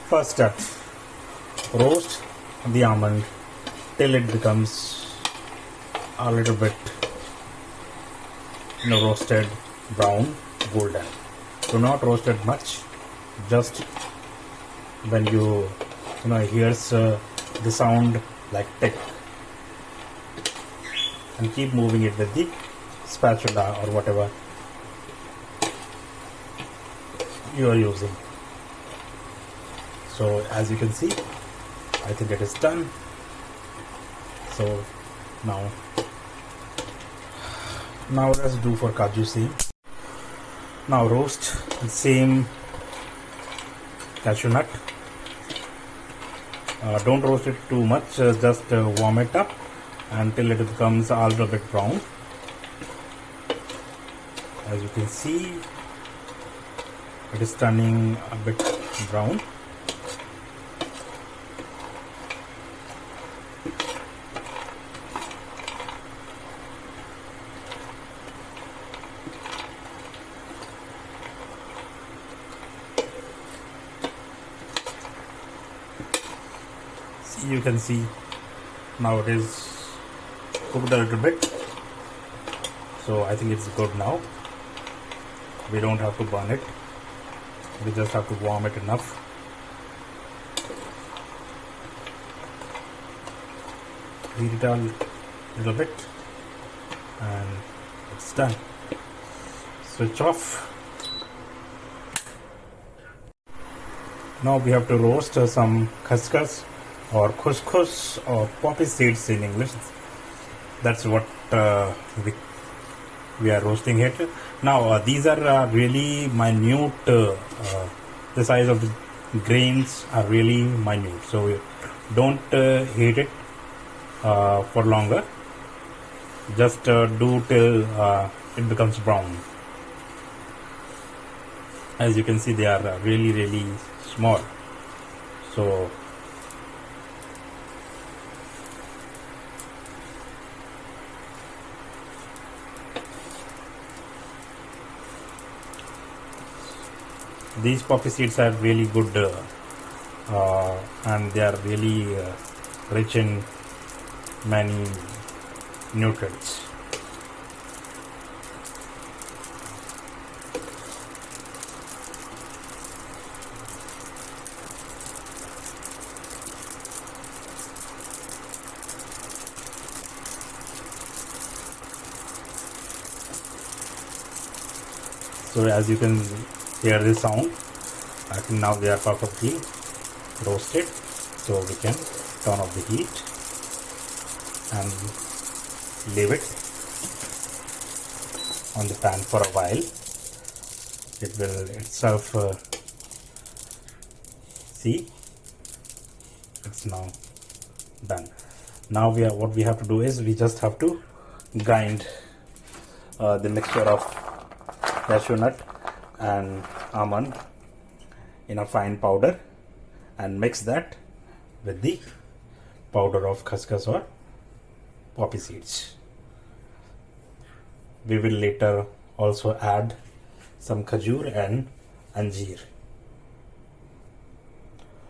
First step, roast the almond till it becomes a little bit roasted, brown, golden. Do not roast it much, just when you hears the sound like tick, and keep moving it with the spatula or whatever you are using. So as you can see, I think it is done. So now let's do for kaju same. Now roast the same cashew nut. Don't roast it too much, just warm it up until it becomes a little bit brown. As you can see, it is turning a bit brown. You can see now it is cooked a little bit, so I think it's good now. We don't have to burn it, we just have to warm it enough. Heat it a little bit and it's done. Switch off. Now we have to roast some khaskhas or couscous or poppy seeds in English. That's what we are roasting it. Now these are really minute, the size of the grains are really minute, so don't heat it for longer. Just do till it becomes brown. As you can see, they are really small, so these poppy seeds are really good, and they are really rich in many nutrients. So as you can hear this sound, I think now they are perfectly roasted, so we can turn off the heat and leave it on the pan for a while. It will itself see, it's now done. Now what we have to do is we just have to grind the mixture of cashew nut and almond in a fine powder and mix that with the powder of khaskhas or poppy seeds. We will later also add some kaju and anjeer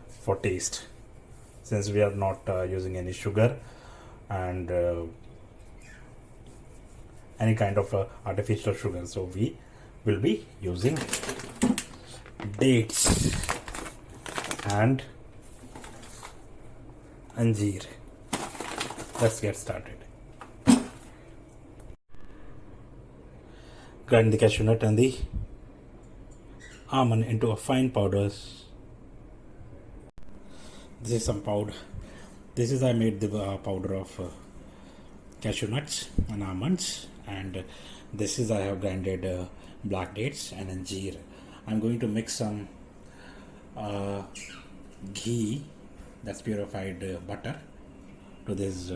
for taste, since we are not using any sugar and any kind of artificial sugar, so we will be using dates and anjeer. Let's get started. Grind the cashew nut and the almond into a fine powder. This is some powder. This is I made the powder of cashew nuts and almonds, and this is I have grinded black dates and anjeer. I'm going to mix some ghee, that's purified butter, to this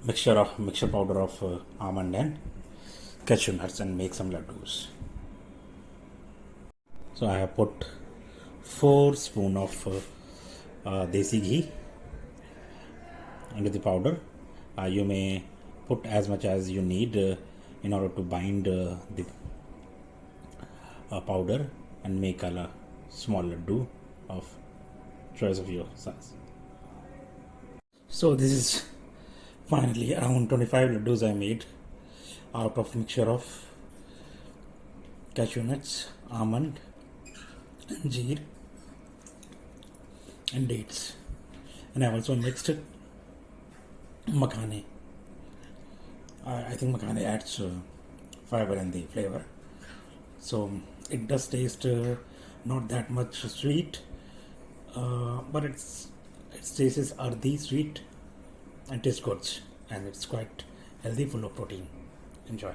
mixture powder of almond and cashew nuts and make some laddus. So I have put 4 spoons of desi ghee into the powder. You may put as much as you need in order to bind the powder and make a small laddu of choice of your size. So this is finally around 25 laddus I made out of mixture of cashew nuts, almond, anjeer and dates, and I also mixed makhane. I think makhane adds fiber and the flavor, so it does taste not that much sweet, but it tastes earthy sweet and tastes good, and it's quite healthy, full of protein. Enjoy.